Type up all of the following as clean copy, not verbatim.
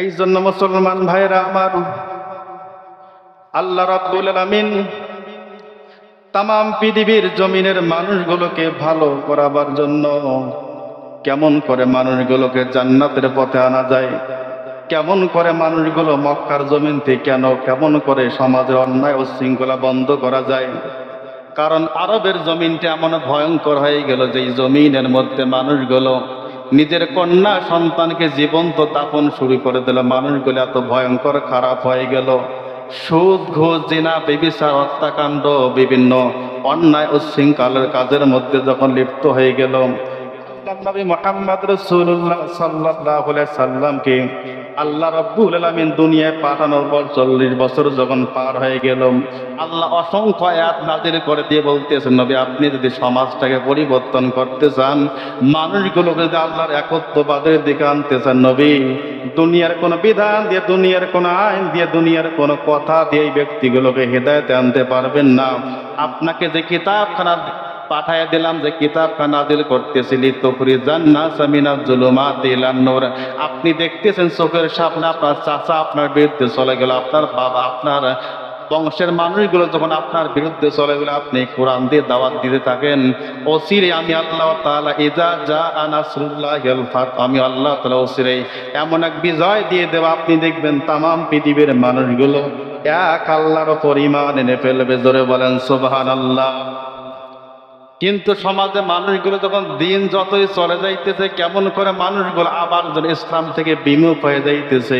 এই জন্য মুসলমান ভাইরা আমার, আল্লাহ রাব্বুল আলামিন তাম পৃথিবীর জমিনের মানুষগুলোকে ভালো করাবার জন্য কেমন করে মানুষগুলোকে জান্নাতের পথে আনা যায়, কেমন করে মানুষগুলো মক্কার জমিন থেকে কেমন করে সমাজের অন্যায় ও শৃঙ্খলা বন্ধ করা যায়। কারণ আরবের জমিনটা এমন ভয়ঙ্কর হয়ে গেল যে জমিনের মধ্যে মানুষগুলো নিজের কন্যা সন্তানকে জীবন্ত দাফন শুরু করে দিল। মানুষগুলো এত ভয়ঙ্কর খারাপ হয়ে গেল। সুদ, ঘুষ, জিনা, ব্যভিচার, হত্যাকাণ্ড, বিভিন্ন অন্যায় উচ্ছৃঙ্খলের কাজের মধ্যে যখন লিপ্ত হয়ে গেল, নবী মুহাম্মদ রাসূলুল্লাহ সাল্লাল্লাহু আলাইহি সাল্লামকে আল্লাহ রাব্বুল আলামিন দুনিয়ায় পাঠানোর পর 40 বছর যখন পার হয়ে গেল, আল্লাহ অসংখ্য আয়াত নাযিল করে দিয়ে বলতেছেন, নবী আপনি যদি সমাজটাকে পরিবর্তন করতে চান, মানুষগুলোকে যদি আল্লাহর একত্ববাদের দিকে আনতে চান, নবী দুনিয়ার কোনো বিধান দিয়ে, দুনিয়ার কোনো আইন দিয়ে, দুনিয়ার কোনো কথা দিয়ে এই ব্যক্তিগুলোকে হেদায়েতে আনতে পারবেন না। আপনাকে যে কিতাবখানা পাঠায় দিলাম, যে কিতাবখানা নাযিল করতেছিলি, তুখরিজান নাস মিনাজ জুলুমাতি ইলান নূর, আপনি দেখতেছেন চোখের সামনে আপনার চাচা আপনার বিরুদ্ধে চলে গেল, আপনার বাবা, আপনার বংশের মানুষগুলো যখন আপনার বিরুদ্ধে চলে গেল, আপনি কোরআন দিয়ে দাওয়াত দিতে থাকেন। অচিরে আমি আল্লাহ তাআলা ইজা জাআ নাসরুল্লাহিল ফাত, আমি আল্লাহ তাআলা অচিরে এমন এক বিজয় দিয়ে দেব, আপনি দেখবেন তাম পৃথিবীর মানুষগুলো এক আল্লাহর উপর ঈমান এনে ফেলবে। জোরে বলেন সুবহানাল্লাহ। কিন্তু সমাজে মানুষগুলো যখন দিন যতই চলে যাইতেছে, কেমন করে মানুষগুলো আবার ইসলাম থেকে বিমুখ হয়ে যাইতেছে।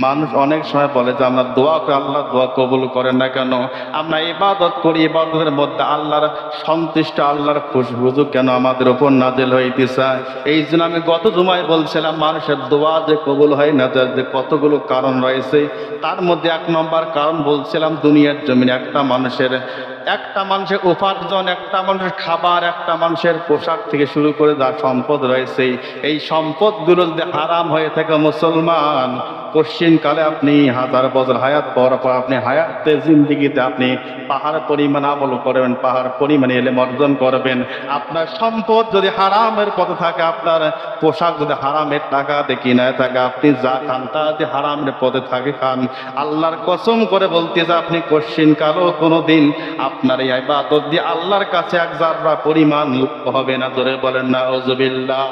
মানুষ অনেক সময় বলে যে আমরা দোয়া করে আল্লাহ দোয়া কবুল করেন না কেন, আমরা ইবাদত করি, ইবাদতের মধ্যে আল্লাহর সন্তুষ্ট, আল্লাহর খুশবু কেন আমাদের উপর নাজিল হইতেছে। এই জন্য আমি গত জুমায় বলছিলাম, মানুষের দোয়া যে কবুল হয় না, যে কতগুলো কারণ রয়েছে। তার মধ্যে 1 নম্বর কারণ বলছিলাম, দুনিয়ার জমিনে একটা মানুষের উপার্জন, একটা মানুষের খাবার, একটা মানুষের পোশাক থেকে শুরু করে যা সম্পদ রয়েছে, এই সম্পদগুলো যদি হারাম হয়ে থাকে, মুসলমান পশ্চিমকালে আপনি 1000 বছর হায়াত পর আপনি হায়াতে জিন্দিগিতে আপনি পাহাড় পরিমাণ আমল করবেন, পাহাড় পরিমাণে ইলম অর্জন করবেন। আপনার সম্পদ যদি হারামের পথে থাকে, আপনার পোশাক যদি হারামের টাকা দিয়ে কিনায় থাকে, আপনি যা খান তা যদি হারামের পথে থাকে খান, আল্লাহর কসম করে বলতেছে আপনি পশ্চিমকালেও কোনোদিন আপনার এই ইবাদত দিয়ে আল্লাহর কাছে এক জাররা পরিমাণ হবে না। জোরে বলেন নাউজুবিল্লাহ।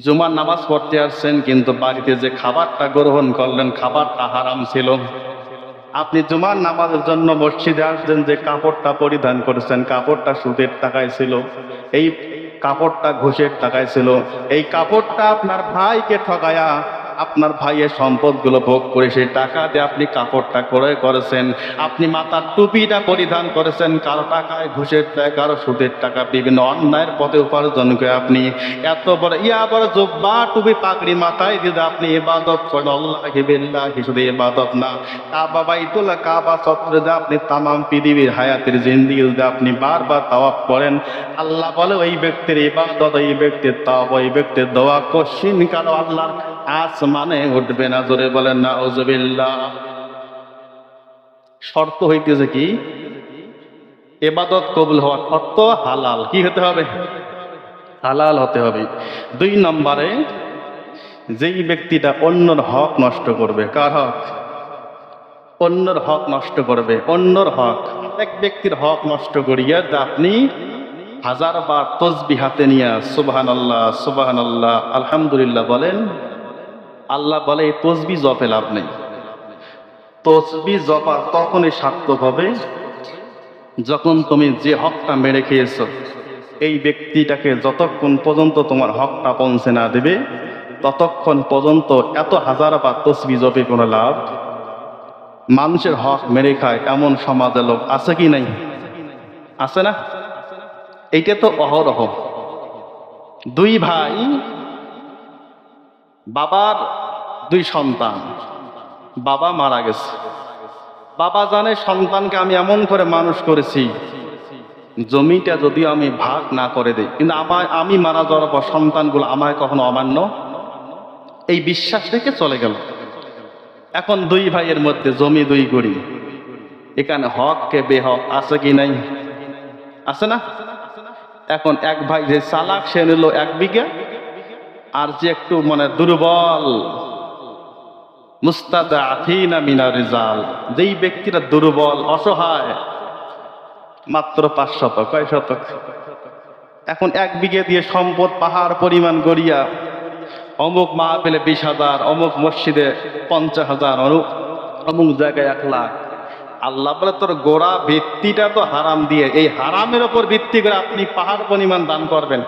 জুমার নামাজ পড়তে আসছেন, কিন্তু বাড়িতে যে খাবারটা গ্রহণ করলেন খাবারটা হারাম ছিল। আপনি জুমার নামাজের জন্য মসজিদে আসছেন, যে কাপড়টা পরিধান করেছেন কাপড়টা সুদের টাকায় ছিল, এই কাপড়টা ঘুষের টাকায় ছিল, এই কাপড়টা আপনার ভাইকে ঠকায়া আপনার ভাইয়ের সম্পদগুলো ভোগ করে সেই টাকা দিয়ে আপনি কাপড়টা ক্রয় করেছেন। আপনি মাথার টুপিটা পরিধান করেছেন কারো টাকায়, ঘুষের টাকা, কারো সুদের টাকা, বিভিন্ন অন্যায়ের পথে উপার্জন করে আপনি এত বড় বড় জুব্বা, টুপি, পাগড়ি মাথায় দিয়ে আপনি ইবাদত করেন। আল্লাহি বিল্লাহি, শুধু ইবাদত না, কাবা বাইতুল্লাহ, কাবা চত্বরে দিয়ে আপনি তাম পৃথিবীর হায়াতের জিন্দেগি যদি আপনি বারবার তাওয়াফ করেন, আল্লাহ বলে ওই ব্যক্তির ইবাদত, ওই ব্যক্তির তাওয়াফ, ওই ব্যক্তির দোয়া কশিন কারো আল্লাহর আসমানে উঠবে না। জোরে বলেন নাউজুবিল্লাহ। শর্ত হইতেছে কি? ইবাদত কবুল হওয়ার শর্ত হালাল। কি হতে হবে? হালাল হতে হবে। 2 নম্বরে, যেই ব্যক্তিটা অন্যর হক নষ্ট করবে, কার হক? অন্যর হক নষ্ট করবে, অন্যর হক, এক ব্যক্তির হক নষ্ট করিয়া আপনি 1000 বার তাসবিহ হাতে নিয়ে সুবহানাল্লাহ সুবহানাল্লাহ আলহামদুলিল্লাহ বলেন, আল্লাহ বলে এই তসবিহ জপে লাভ নেই। তসবিহ জপা তখনই সার্থক হবে যখন তুমি যে হকটা মেরে খেয়েছ, এই ব্যক্তিটাকে যতক্ষণ পর্যন্ত তোমার হকটা পৌঁছে না দেবে, ততক্ষণ পর্যন্ত এত 1000 বার তসবিহ জপে কোনো লাভ। মানুষের হক মেরে খায় এমন সমাজে লোক আছে কি নাই? আছে না? এইটা তো অহরহ। 2 ভাই, বাবার 2 সন্তান, বাবা মারা গেছে। বাবা জানে সন্তানকে আমি এমন করে মানুষ করেছি, জমিটা যদিও আমি ভাগ না করে দিই, কিন্তু আমি মারা যাওয়ার পর সন্তানগুলো আমায় কখনো অমান্য, এই বিশ্বাস রেখে চলে গেল। এখন 2 ভাইয়ের মধ্যে জমি 2 গড়ি, এখানে হক কে বেহক আছে কি নাই? আছে না? এখন এক ভাই যে চালাক, সে নিল 1 বিঘা, আর যে একটু মানে দুর্বল, মুস্তাদআফিনা মিনার রিজাল, যেই ব্যক্তিরা দুর্বল অসহায়, মাত্র 5 শতক, কয় শতক? এখন 1 বিঘে দিয়ে সম্পদ পাহাড় পরিমাণ গড়িয়া অমুক মাহফিলে 20,000, অমুক মসজিদে 50,000, অমুক জায়গায় 1 লাখ। আল্লাহ বলে তোর গোড়া ভিত্তিটা তো হারাম দিয়ে, এই হারামের ওপর ভিত্তি করে আপনি পাহাড় পরিমাণ দান করবেন,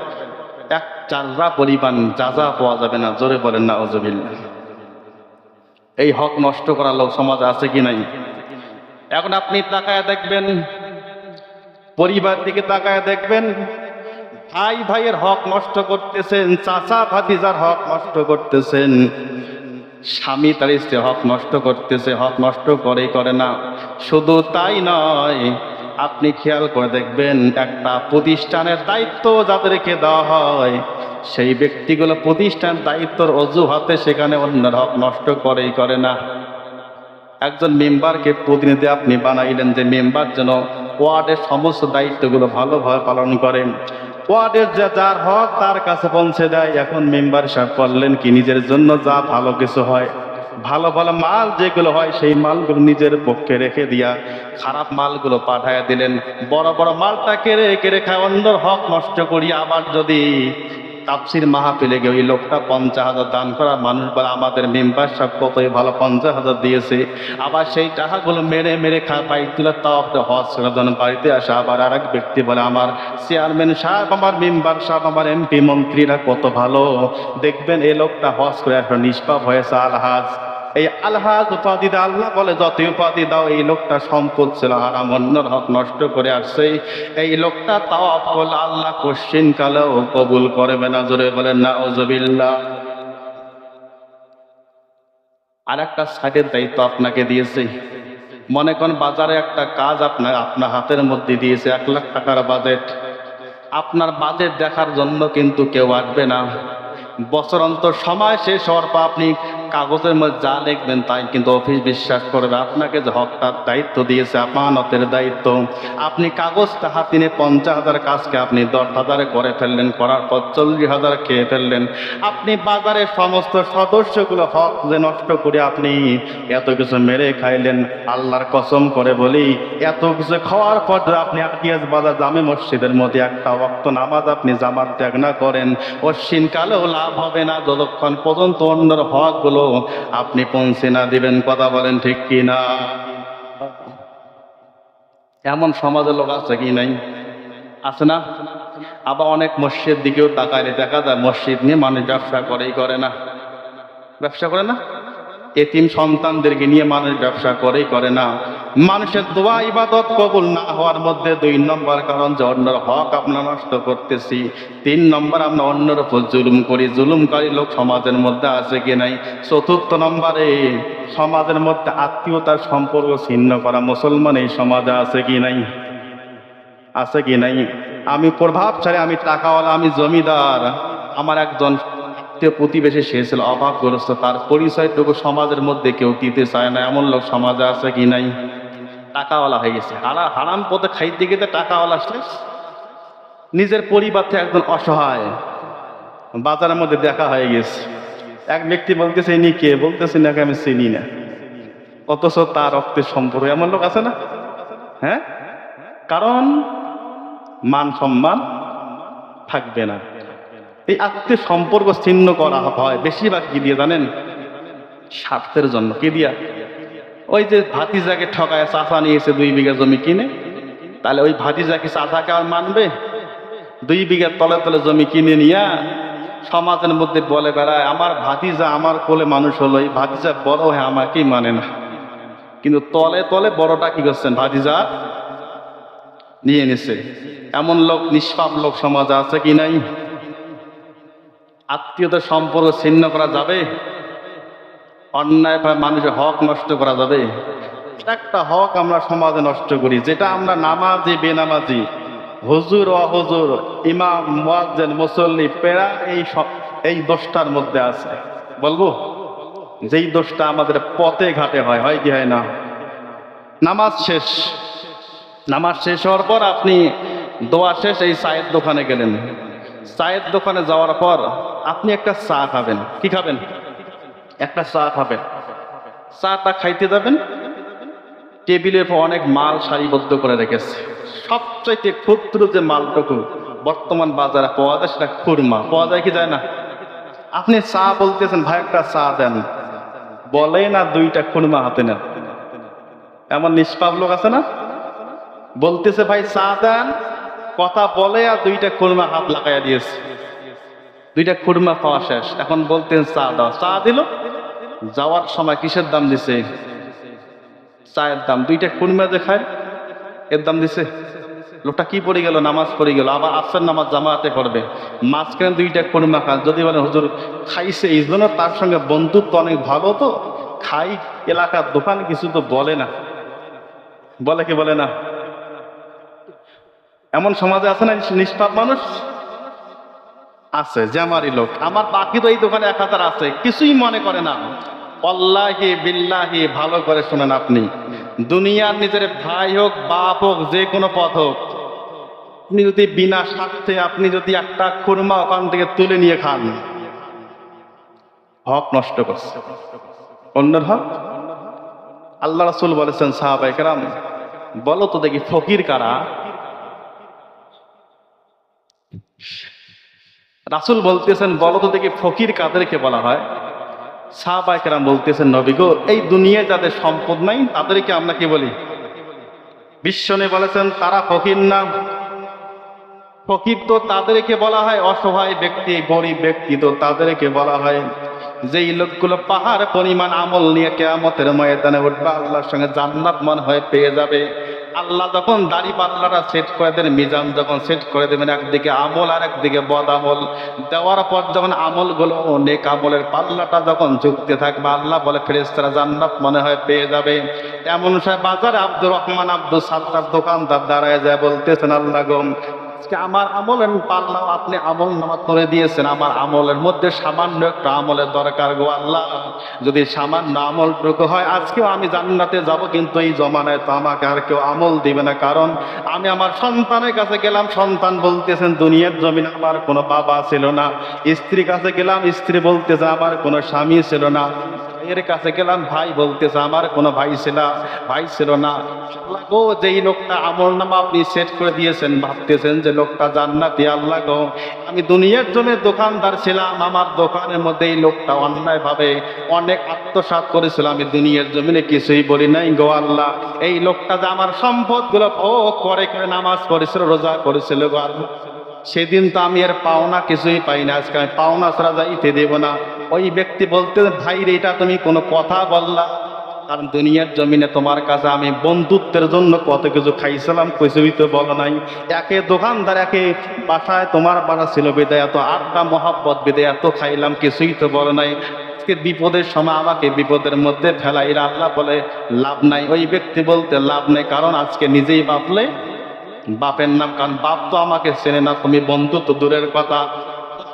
1 চাররা পরিমাণ যাজা পাওয়া যাবে না। জোরে বলেন না আউযুবিল্লাহ। এই হক নষ্ট করা লোক সমাজে আছে কি নাই? এখন আপনি তাকায় দেখবেন, পরিবার দিকে তাকায় দেখবেন, ভাই ভাইয়ের হক নষ্ট করতেছেন, চাচা ভাতিজার হক নষ্ট করতেছেন, স্বামী তার স্ত্রীর হক নষ্ট করতেছে, হক নষ্ট করে না। শুধু তাই নয়, আপনি খেয়াল করে দেখবেন, একটা প্রতিষ্ঠানের দায়িত্ব যাদেরকে দেওয়া হয়, সেই ব্যক্তিগুলো প্রতিষ্ঠানের দায়িত্বর অজুহাতে সেখানে অন্যের হক নষ্ট করে না। একজন মেম্বারকে প্রতিনিধি আপনি বানাইলেন যে মেম্বার যেন ওয়ার্ডের সমস্ত দায়িত্বগুলো ভালোভাবে পালন করেন, ওয়ার্ডের যার হক তার কাছে পৌঁছে দেয়। এখন মেম্বার সাহেব করলেন কি, নিজের জন্য যা ভালো কিছু হয়, ভালো ভালো মাল যেগুলো হয় সেই মালগুলো নিজের পক্ষে রেখে দিয়া খারাপ মালগুলো পাঠায় দিলেন। বড় বড় মালটা কেড়ে খায়, অন্যর হক নষ্ট করি। আবার যদি তাফসির মাহফিলে গিয়ে ওই লোকটা 50,000 দান করা, মানুষ বলে আমাদের মেম্বার সাহেব কতই ভালো 50,000 দিয়েছে, আবার সেই টাকাগুলো মেরে খায় বাইতুল্লাহ তাওয়াফ হজ করার জন্য বাড়িতে আসে। আবার আরেক ব্যক্তি বলে আমার চেয়ারম্যান সাহেব, আমার মেম্বার সাহেব, আমার এমপি মন্ত্রীরা কত ভালো, দেখবেন এই লোকটা হজ করে একটা নিষ্পাপ হয়েছে, আলহাজ। এই আলহাজ উপাধি দা, আল্লাহ বলে যতই উপাধি দাও, এই লোকটা সম্পদ ছিল হারাম, অন্যর হক নষ্ট করে আসছে, এই লোকটা তাওয়াফ করলে আল্লাহ কোশ্চিন কালেও কবুল করবে না। জোরে বলেন নাউযুবিল্লাহ। আর একটা সাইডের দায়িত্ব আপনাকে দিয়েছে। মনে করেন বাজারে একটা কাজ আপনার হাতের মধ্যে দিয়েছে, 1 লাখ টাকার বাজেট। আপনার বাজেট দেখার জন্য কিন্তু কেউ আসবে না। বছর অন্তর সময় শেষ হওয়ার পর আপনি কাগজের মধ্যে যা লিখবেন তাই কিন্তু অফিস বিশ্বাস করবে। আপনাকে যে হকটার দায়িত্ব দিয়েছে, আমানতের দায়িত্ব, আপনি কাগজটা হাতে নিয়ে 50,000 কাজকে আপনি 10,000 করে ফেললেন, করার পর 40,000 খেয়ে ফেললেন। আপনি বাজারের সমস্ত সদস্যগুলো হক যে নষ্ট করে আপনি এত কিছু মেরে খাইলেন। আল্লাহর কসম করে বলি, এত কিছু খাওয়ার পর আপনি আটিয়াজ বাজার জামে মসজিদের মধ্যে একটা ওয়াক্ত নামাজ আপনি জামাত ত্যাগ না করেন, অশ্বিনকালেও লাভ হবে না, যতক্ষণ পর্যন্ত অন্যের হকগুলো আপনি পৌঁছে না দিবেন। কথা বলেন ঠিক কি না? এমন সমাজের লোক আছে কি নাই? আছে না? আবার অনেক মসজিদ দিকেও তাকাইলে দেখা যায় মসজিদ নিয়ে মানুষ ব্যবসা করে না, ব্যবসা করে না। এতিম সন্তানদেরকে নিয়ে মানুষ ব্যবসা করে না। মানুষের দোয়া ইবাদত কবুল না হওয়ার মধ্যে 2 নম্বর কারণ যে অন্যের হক আমরা নষ্ট করতেছি। 3 নম্বর আমরা অন্যের উপর জুলুম করি। জুলুমকারী লোক সমাজের মধ্যে আছে কি নাই? 4র্থ নম্বরে সমাজের মধ্যে আত্মীয়তার সম্পর্ক ছিন্ন করা মুসলমান এই সমাজে আছে কি নাই? আছে কি নাই? আমি প্রভাবশালী, আমি টাকাওয়ালা, আমি জমিদার, আমার একজন প্রতিবেশী সে ছিল অভাবগ্রস্ত, তার পরিচয়টুকু সমাজের মধ্যে কেউ দিতে চায় না। এমন লোক সমাজে আছে কি নাই? টাকাওয়ালা হয়ে গেছে, হারাম পথে খাইতে গেতে টাকাওয়ালা শেষ। নিজের পরিবার থেকে একজন অসহায় বাজারের মধ্যে দেখা হয়ে গেছে। এক ব্যক্তি বলতেছে ইনি কে? বলতেছে নাকি আমি চিনি না, অথচ তার রক্তের সম্পর্ক। এমন লোক আছে না? হ্যাঁ, কারণ মান সম্মান থাকবে না। এই আত্মীয় সম্পর্ক ছিন্ন করা হয় বেশিরভাগ কি দিয়ে জানেন? স্বার্থের জন্য। কি দিয়া? ওই যে ভাতিজাকে ঠকায় চাচা নিয়েছে 2 বিঘা জমি কিনে, তাহলে ওই ভাতিজাকে চাচাকে আর মানবে? 2 বিঘার তলে জমি কিনে নিয়া সমাজের মধ্যে বলে বেড়ায় আমার ভাতিজা আমার কোলে মানুষ হলো, এই ভাতিজা বড় হয়ে আমাকেই মানে না। কিন্তু তলে বড়টা কি করছেন? ভাতিজা নিয়ে নিছে। এমন লোক, নিষ্পাপ লোক সমাজে আছে কি নাই? আত্মীয়তার সম্পর্ক ছিন্ন করা যাবে? অন্যায়ভাবে মানুষের হক নষ্ট করা যাবে? একটা হক আমরা সমাজে নষ্ট করি, যেটা আমরা নামাজি বেনামাজি, হুজুর অহুজুর, ইমাম মুয়াজ্জিন মুসল্লি পেরা এই দোষটার মধ্যে আছে। বলবো যেই দোষটা আমাদের পথে ঘাটে হয় কি হয় না? নামাজ শেষ হওয়ার পর আপনি দোয়া শেষ, এই চায়ের দোকানে গেলেন, চায়ের দোকানে যাওয়ার পর আপনি একটা চা খাবেন। কি খাবেন? একটা চা খাবেন। চাটা খাইতে যাবেন, টেবিলের উপর অনেক মাল সারিবদ্ধ করে রেখেছে। সবচাইতে ক্ষুদ্র যে মালটুকু বর্তমান বাজারে পাওয়া যায় সেটা খুরমা। পাওয়া যায় কি যায় না? আপনি চা বলতেছেন, ভাই একটা চা দেন, বলে না দুইটা খুরমা হাতে নেন। এমন নিষ্পাপ লোক আছে না? বলতেছে ভাই চা দেন, কথা বলে আর দুইটা খুরমা হাত লাগাইয়া দিয়েছে। দুইটা খুরমা পাওয়া শেষ, এখন বলতেন চা দাও। চা দিল, যাওয়ার সময় কিসের দাম দিছে? চায়ের দাম। দুইটা খুরমা যে খায় এর দাম দিছে। লোকটা কি পড়ে গেল? নামাজ পড়ে গেল, আবার আসর নামাজ জামাতে পড়বে, মাঝখানে দুইটা খুরমা খান। যদি বলে হুজুর খাইছে এই জন্য তার সঙ্গে বন্ধুত্ব অনেক ভালো, তো খাই, এলাকার দোকান কিছু তো বলে না। বলে কি বলে না? এমন সমাজে আছে না নিষ্পাপ মানুষ? আছে, যে আমারই লোক, আমার বাকি তো এই দোকানে 1000 আছে, কিছুই মনে করে না। আল্লাহি বিল্লাহি, ভালো করে শোনেন, আপনি দুনিয়ার নিজের ভাই হোক, বাপ হোক, যে কোনো পথ হোক, আপনি যদি বিনা স্বার্থে আপনি যদি একটা খুরমা ওখান থেকে তুলে নিয়ে খান, হক নষ্ট করছে, অন্যের হক। আল্লাহ রাসূল বলেছেন, সাহাবায়ে কেরাম বলো তো দেখি ফকির কারা? রাসূল বলতেছেন, বলো তো দেখি ফকির কাদেরকে বলা হয়? সাহাবায়ে কেরাম বলতেছেন, নবী গো, এই দুনিয়ায় যাদের সম্পদ নাই তাদেরকে আমরা কি বলি? বিশ্বনবী বলেছেন, তারা ফকির না। ফকির তো তাদেরকে বলা হয়, অসহায় ব্যক্তি, গরিব ব্যক্তি তো তাদেরকে বলা হয় যেই লোকগুলো পাহাড় পরিমাণ আমল নিয়ে কিয়ামতের ময়দানে উঠবে, আল্লাহর সঙ্গে জান্নাত মনে হয় পেয়ে যাবে। আল্লাহ যখন দাড়ি পাল্লাটা সেট করে দেন, মিজান যখন সেট করে দেবেন, একদিকে আমল আর একদিকে বদ আমল, দেওয়ার পর যখন আমলগুলো নেক আমলের পাল্লাটা যখন ঝুঁকতে থাকবে, আল্লাহ বলে ফেরেশতারা জান্নাত মনে হয় পেয়ে যাবে। এমন সময় বাজারে আব্দুর রহমান আব্দুল সাত্তার দোকানদার দাঁড়ায় যায়, বলতেছেন, আল্লাহ গো, আমার আমলের পাল্লা আপনি আমল নামা করে দিয়েছেন, আমার আমলের মধ্যে সামান্য একটা আমলের দরকার গো আল্লাহ, যদি সামান্য আমলটুকু হয় আজকেও আমি জান্নাতে যাব, কিন্তু এই জমানায় তো আমাকে আর কেউ আমল দিবে না, কারণ আমি আমার সন্তানের কাছে গেলাম, সন্তান বলতেছেন দুনিয়ার জমিনে আমার কোনো বাবা ছিল না। স্ত্রীর কাছে গেলাম, স্ত্রী বলতেছে আমার কোনো স্বামী ছিল না। এর কাছে গেলাম, ভাই বলতেছে আমার কোনো ভাই ছিল না। আল্লাহ গো, যেই লোকটা আমল নামা আপনি সেট করে দিয়েছেন, ভাবতেছেন যে লোকটা জান্নাতি, আল্লাহ গো, আমি দুনিয়ার জন্য দোকানদার ছিলাম, আমার দোকানের মধ্যে এই লোকটা অন্যায় ভাবে অনেক আত্মসাৎ করেছিল, আমি দুনিয়ার জমিনে কিছুই বলি নাই গো আল্লাহ। এই লোকটা যে আমার সম্পদ গুলো ভোগ করে করে নামাজ পড়েছিল, রোজা করেছিল গো আল্লাহ, সেদিন তো আমি এর পাওনা কিছুই পাই না, আজকে আমি পাওনা ছাড়া যাইতে দেব না। ওই ব্যক্তি বলতে, ভাই রে, এটা তুমি কোনো কথা বললা? কারণ দুনিয়ার জমিনে তোমার কাছে আমি বন্ধুত্বের জন্য কত কিছু খাইছিলাম, কিছুই তো বলো নাই। একে দোকানদার, একে বাসায় তোমার বাসা ছিল বিদায় এত আড্ডা মহাব্বত বিদায় এত খাইলাম, কিছুই তো বলো নাই। আজকে বিপদের সময় আমাকে বিপদের মধ্যে ফেলাইরা, আল্লাহ বলে লাভ নাই। ওই ব্যক্তি বলতে লাভ নাই, কারণ আজকে নিজেই ভাবলে বাপের নাম, কারণ বাপ তো আমাকে চেনে না, তুমি বন্ধু তো দূরের কথা।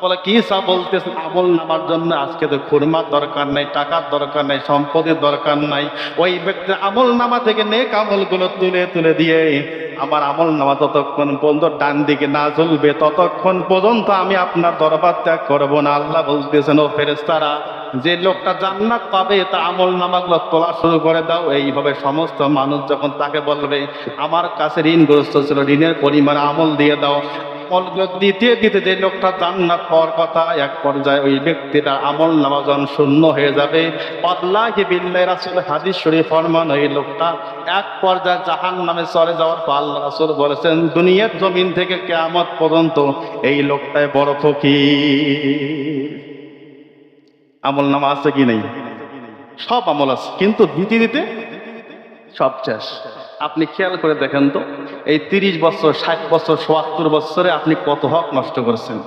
বলে কি সা বলতেছে, আমল নামার জন্য আজকে তো খুরমার দরকার নাই, টাকার দরকার নাই, সম্পদের দরকার নাই। ওই ব্যক্তির আমল নামা থেকে নেক আমলগুলো তুলে তুলে দিয়ে আমার আমল নামা ততক্ষণ পর্যন্ত ডান দিকে না চলবে, ততক্ষণ পর্যন্ত আমি আপনার দরবার ত্যাগ করবো না। আল্লাহ বলতেছেন, ও ফেরেশতারা, যে লোকটা জান্নাত পাবে তার আমল নামাগুলো তোলা শুরু করে দাও। এইভাবে সমস্ত মানুষ যখন তাকে বলবে আমার কাছে ঋণগ্রস্ত ছিল, ঋণের পরিমাণ আমল দিয়ে দাও, আমলগুলো দিতে দিতে যে লোকটা জান্নাত পাওয়ার কথা, এক পর্যায়ে ওই ব্যক্তিটা আমল নামা যখন শূন্য হয়ে যাবে, আল্লাহি বিল্লাহি, রাসূল হাদিস শরীফ ফরমান, ওই লোকটা এক পর্যায়ে জাহান্নামে চলে যাওয়ার পর আল্লাহ রাসূল বলেছেন, দুনিয়ার জমিন থেকে কিয়ামত পর্যন্ত এই লোকটাই বড় ফকির। আমল নামা আছে কি নেই? সব আমল আছে, কিন্তু দিতে দিতে সব শেষ। আপনি খেয়াল করে দেখেন তো, এই 30 বছর, 60 বছর, ৭২ বছরে আপনি কত হক নষ্ট করেছেন।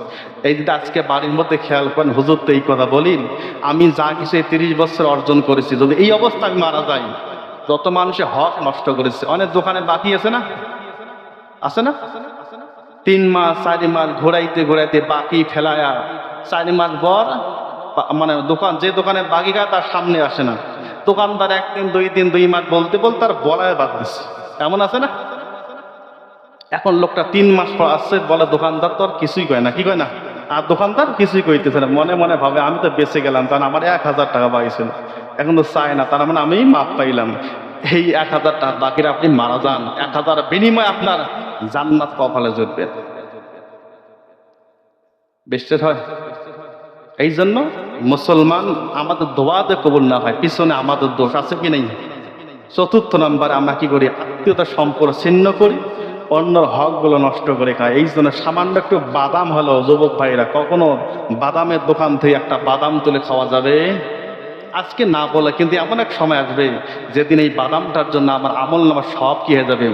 এই যদি আজকে বাড়ির মধ্যে খেয়াল করেন, হুজুর তো এই কথা বলিন, আমি যা কিছু এই 30 বছর অর্জন করেছি, যদি এই অবস্থা আমি মারা যাই, যত মানুষে হক নষ্ট করেছে। অনেক দোকানে বাকি আছে না? আছে না? 3 মাস 4 মাস ঘোরাইতে ঘোরাইতে বাকি ফেলায়া 4 মাস পর মানে দোকান, যে দোকানে বাকি খায় তার সামনে আসে না। দোকানদার 1 দিন 2 দিন 2 মাস বলতে বলতে তার বলায় বাদ দিচ্ছে। এমন আছে না? এখন লোকটা 3 মাস পর আসছে, বলে দোকানদার তো আর কিছুই কয় না, কি কয় না, আর দোকানদার কিছুই কইতেছে না, মনে মনে ভাবে আমি তো বেঁচে গেলাম, কারণ আমার 1000 টাকা পাইছিল, এখন তো চায় না, তার মানে আমি মাপ পাইলাম। এই 1000 টাকা বাকিরা আপনি মারা যান, 1000 বিনিময়ে আপনার জান্নাত কপালে জুটবে। বিশ্বাস হয়? এই জন্য মুসলমান আমাদের দোয়াতে কবুল না হয়, পিছনে আমাদের দোষ আছে কি নেই? চতুর্থ নম্বরে আমরা কি করি? আত্মীয়তা সম্পর্ক ছিন্ন করি, অন্যর হকগুলো নষ্ট করে খায়। এই জন্য সামান্য একটু বাদাম হলো, যুবক ভাইরা, কখনো বাদামের দোকান থেকে একটা বাদাম তুলে খাওয়া যাবে? আজকে না বলে, কিন্তু এমন এক সময় আসবে যেদিন এই বাদামটার জন্য আমার আমল নামার সব কি হয়ে যাবে।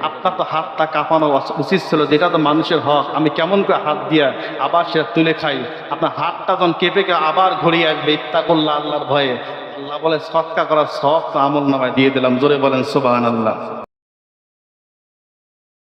আপনার তো হাতটা কাঁপানো উচিত ছিল, যেটা তো মানুষের হক, আমি কেমন করে হাত দিয়া আবার সেটা তুলে খাই। আপনার হাতটা যখন কেঁপে আবার ঘুরিয়ে আসবে, ইত্তা করল্লা আল্লাহর ভয়ে। আল্লাহ বলে সৎকা করার সব তো আমল নামায় দিয়ে দিলাম। জোরে বলেন সুবহানাল্লাহ।